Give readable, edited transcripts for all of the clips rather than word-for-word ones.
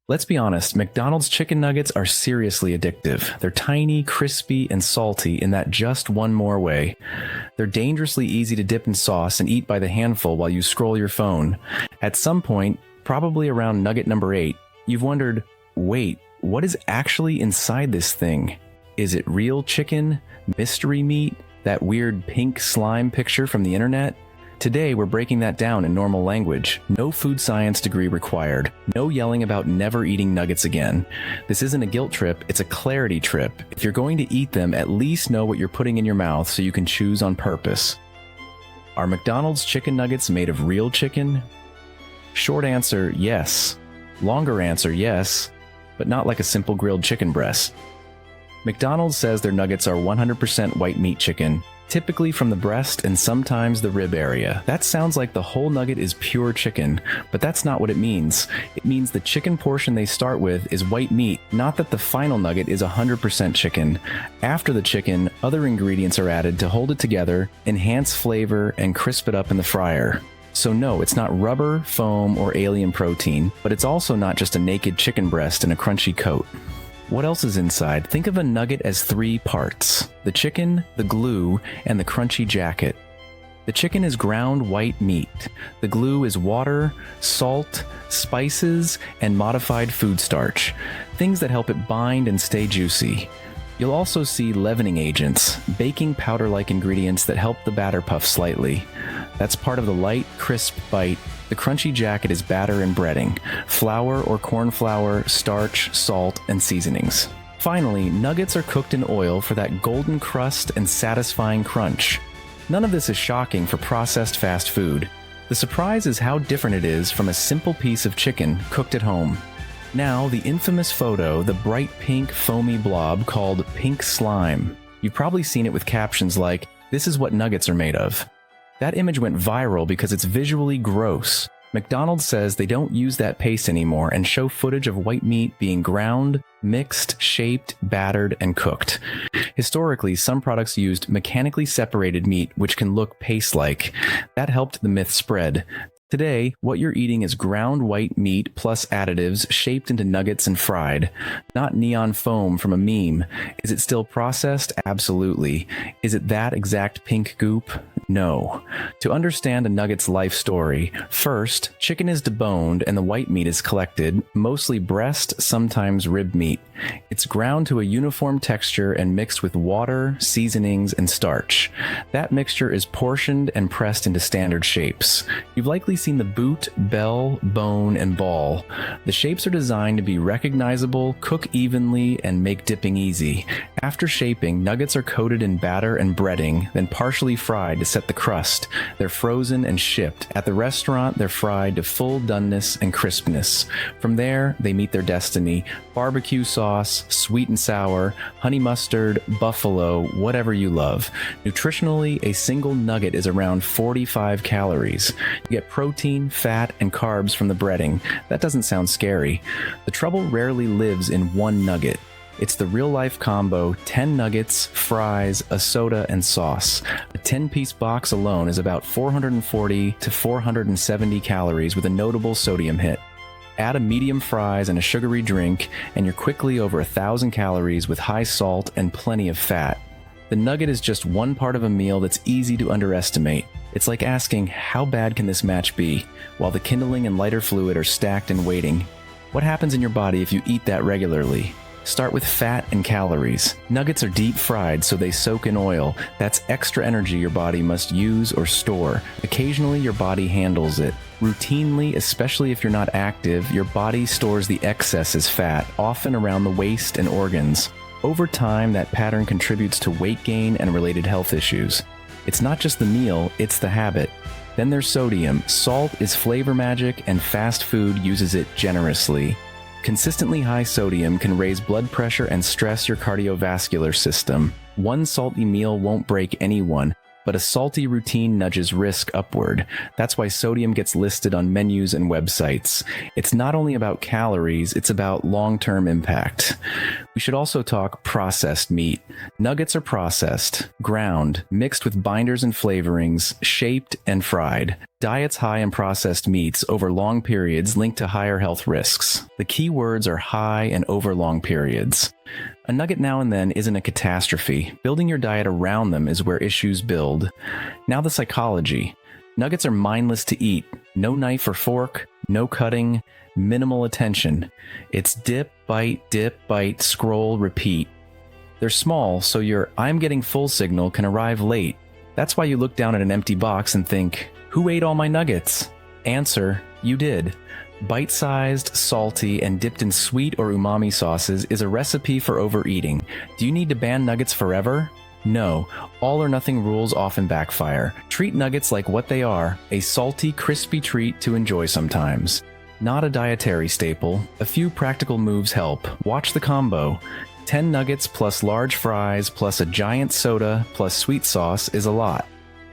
Let's be honest, McDonald's chicken nuggets are seriously addictive. They're tiny, crispy, and salty in that just one more way. They're dangerously easy to dip in sauce and eat by the handful while you scroll your phone. At some point, probably around nugget number 8, you've wondered, wait, what is actually inside this thing? Is it real chicken? Mystery meat? That weird pink slime picture from the internet? Today, we're breaking that down in normal language. No food science degree required. No yelling about never eating nuggets again. This isn't a guilt trip, it's a clarity trip. If you're going to eat them, at least know what you're putting in your mouth so you can choose on purpose. Are McDonald's chicken nuggets made of real chicken? Short answer, yes. Longer answer, yes, but not like a simple grilled chicken breast. McDonald's says their nuggets are 100% white meat chicken, typically from the breast and sometimes the rib area. That sounds like the whole nugget is pure chicken, but that's not what it means. It means the chicken portion they start with is white meat, not that the final nugget is 100% chicken. After the chicken, other ingredients are added to hold it together, enhance flavor, and crisp it up in the fryer. So no, it's not rubber, foam, or alien protein, but it's also not just a naked chicken breast and a crunchy coat. What else is inside? Think of a nugget as 3 parts: the chicken, the glue, and the crunchy jacket. The chicken is ground white meat. The glue is water, salt, spices, and modified food starch, things that help it bind and stay juicy. You'll also see leavening agents, baking powder-like ingredients that help the batter puff slightly. That's part of the light, crisp bite. The crunchy jacket is batter and breading, flour or corn flour, starch, salt, and seasonings. Finally, nuggets are cooked in oil for that golden crust and satisfying crunch. None of this is shocking for processed fast food. The surprise is how different it is from a simple piece of chicken cooked at home. Now, the infamous photo, the bright pink foamy blob called pink slime. You've probably seen it with captions like, "This is what nuggets are made of." That image went viral because it's visually gross. McDonald's says they don't use that paste anymore and show footage of white meat being ground, mixed, shaped, battered, and cooked. Historically, some products used mechanically separated meat, which can look paste-like. That helped the myth spread. Today, what you're eating is ground white meat plus additives shaped into nuggets and fried, not neon foam from a meme. Is it still processed? Absolutely. Is it that exact pink goop? No. To understand a nugget's life story, first, chicken is deboned and the white meat is collected, mostly breast, sometimes rib meat. It's ground to a uniform texture and mixed with water, seasonings, and starch. That mixture is portioned and pressed into standard shapes. You've likely seen the boot, bell, bone, and ball. The shapes are designed to be recognizable, cook evenly, and make dipping easy. After shaping, nuggets are coated in batter and breading, then partially fried to set the crust. They're frozen and shipped. At the restaurant, they're fried to full doneness and crispness. From there, they meet their destiny: barbecue sauce, sweet and sour, honey mustard, buffalo, whatever you love. Nutritionally, a single nugget is around 45 calories. You get protein, fat, and carbs from the breading. That doesn't sound scary. The trouble rarely lives in one nugget. It's the real-life combo: 10 nuggets, fries, a soda, and sauce. A 10-piece box alone is about 440 to 470 calories with a notable sodium hit. Add a medium fries and a sugary drink, and you're quickly over 1,000 calories with high salt and plenty of fat. The nugget is just one part of a meal that's easy to underestimate. It's like asking, how bad can this match be, while the kindling and lighter fluid are stacked and waiting. What happens in your body if you eat that regularly? Start with fat and calories. Nuggets are deep fried, so they soak in oil. That's extra energy your body must use or store. Occasionally, your body handles it. Routinely, especially if you're not active, your body stores the excess as fat, often around the waist and organs. Over time, that pattern contributes to weight gain and related health issues. It's not just the meal, it's the habit. Then there's sodium. Salt is flavor magic, and fast food uses it generously. Consistently high sodium can raise blood pressure and stress your cardiovascular system. One salty meal won't break anyone, but a salty routine nudges risk upward. That's why sodium gets listed on menus and websites. It's not only about calories, it's about long-term impact. We should also talk processed meat. Nuggets are processed, ground, mixed with binders and flavorings, shaped and fried. Diets high in processed meats over long periods link to higher health risks. The key words are high and over long periods. A nugget now and then isn't a catastrophe. Building your diet around them is where issues build. Now the psychology. Nuggets are mindless to eat. No knife or fork, no cutting, minimal attention. It's dip, bite, scroll, repeat. They're small, so your "I'm getting full" signal can arrive late. That's why you look down at an empty box and think, "Who ate all my nuggets?" Answer, you did. Bite-sized, salty, and dipped in sweet or umami sauces is a recipe for overeating. Do you need to ban nuggets forever? No. All or nothing rules often backfire. Treat nuggets like what they are, a salty, crispy treat to enjoy sometimes. Not a dietary staple. A few practical moves help. Watch the combo. 10 nuggets plus large fries plus a giant soda plus sweet sauce is a lot.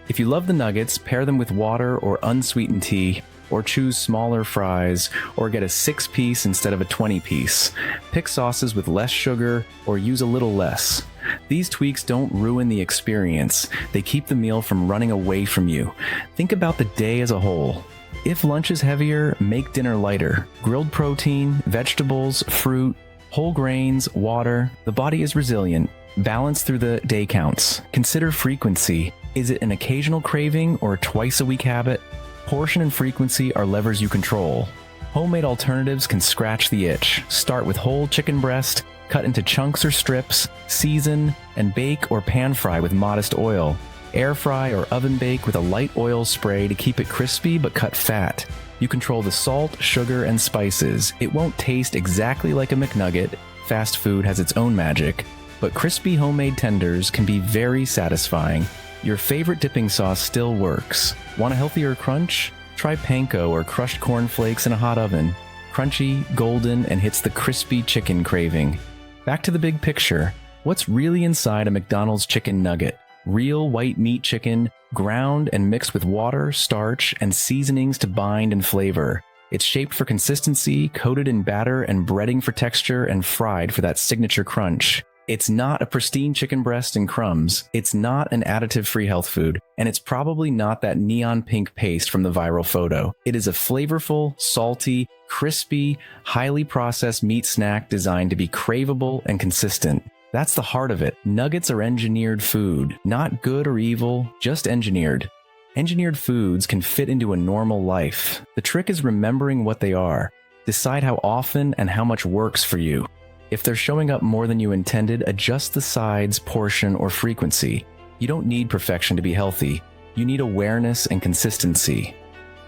If you love the nuggets, pair them with water or unsweetened tea, or choose smaller fries, or get a 6-piece instead of a 20-piece. Pick sauces with less sugar, or use a little less. These tweaks don't ruin the experience. They keep the meal from running away from you. Think about the day as a whole. If lunch is heavier, make dinner lighter. Grilled protein, vegetables, fruit, whole grains, water. The body is resilient. Balance through the day counts. Consider frequency. Is it an occasional craving or a twice-a-week habit? Portion and frequency are levers you control. Homemade alternatives can scratch the itch. Start with whole chicken breast, cut into chunks or strips, season, and bake or pan fry with modest oil. Air fry or oven bake with a light oil spray to keep it crispy but cut fat. You control the salt, sugar, and spices. It won't taste exactly like a McNugget. Fast food has its own magic, but crispy homemade tenders can be very satisfying. Your favorite dipping sauce still works. Want a healthier crunch? Try panko or crushed cornflakes in a hot oven. Crunchy, golden, and hits the crispy chicken craving. Back to the big picture. What's really inside a McDonald's chicken nugget? Real white meat chicken, ground and mixed with water, starch, and seasonings to bind and flavor. It's shaped for consistency, coated in batter and breading for texture, and fried for that signature crunch. It's not a pristine chicken breast and crumbs. It's not an additive-free health food. And it's probably not that neon pink paste from the viral photo. It is a flavorful, salty, crispy, highly processed meat snack designed to be craveable and consistent. That's the heart of it. Nuggets are engineered food. Not good or evil, just engineered. Engineered foods can fit into a normal life. The trick is remembering what they are. Decide how often and how much works for you. If they're showing up more than you intended, adjust the size, portion, or frequency. You don't need perfection to be healthy. You need awareness and consistency.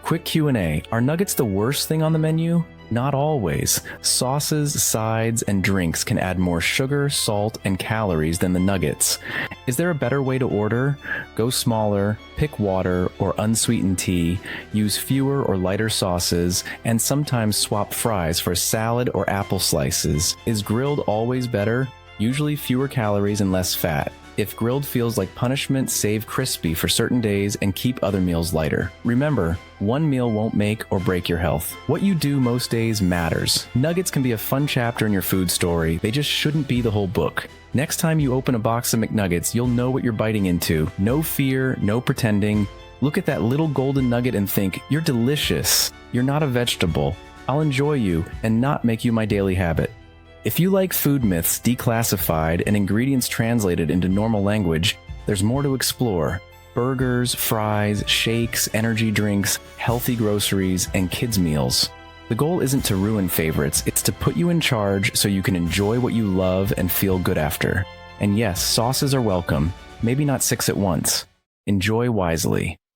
Quick Q&A. Are nuggets the worst thing on the menu? Not always. Sauces, sides, and drinks can add more sugar, salt, and calories than the nuggets. Is there a better way to order? Go smaller, pick water or unsweetened tea, use fewer or lighter sauces, and sometimes swap fries for salad or apple slices. Is grilled always better? Usually fewer calories and less fat. If grilled feels like punishment, save crispy for certain days and keep other meals lighter. Remember, one meal won't make or break your health. What you do most days matters. Nuggets can be a fun chapter in your food story. They just shouldn't be the whole book. Next time you open a box of McNuggets, you'll know what you're biting into. No fear, no pretending. Look at that little golden nugget and think, you're delicious. You're not a vegetable. I'll enjoy you and not make you my daily habit. If you like food myths declassified and ingredients translated into normal language, there's more to explore. Burgers, fries, shakes, energy drinks, healthy groceries, and kids' meals. The goal isn't to ruin favorites, it's to put you in charge so you can enjoy what you love and feel good after. And yes, sauces are welcome, maybe not 6 at once. Enjoy wisely.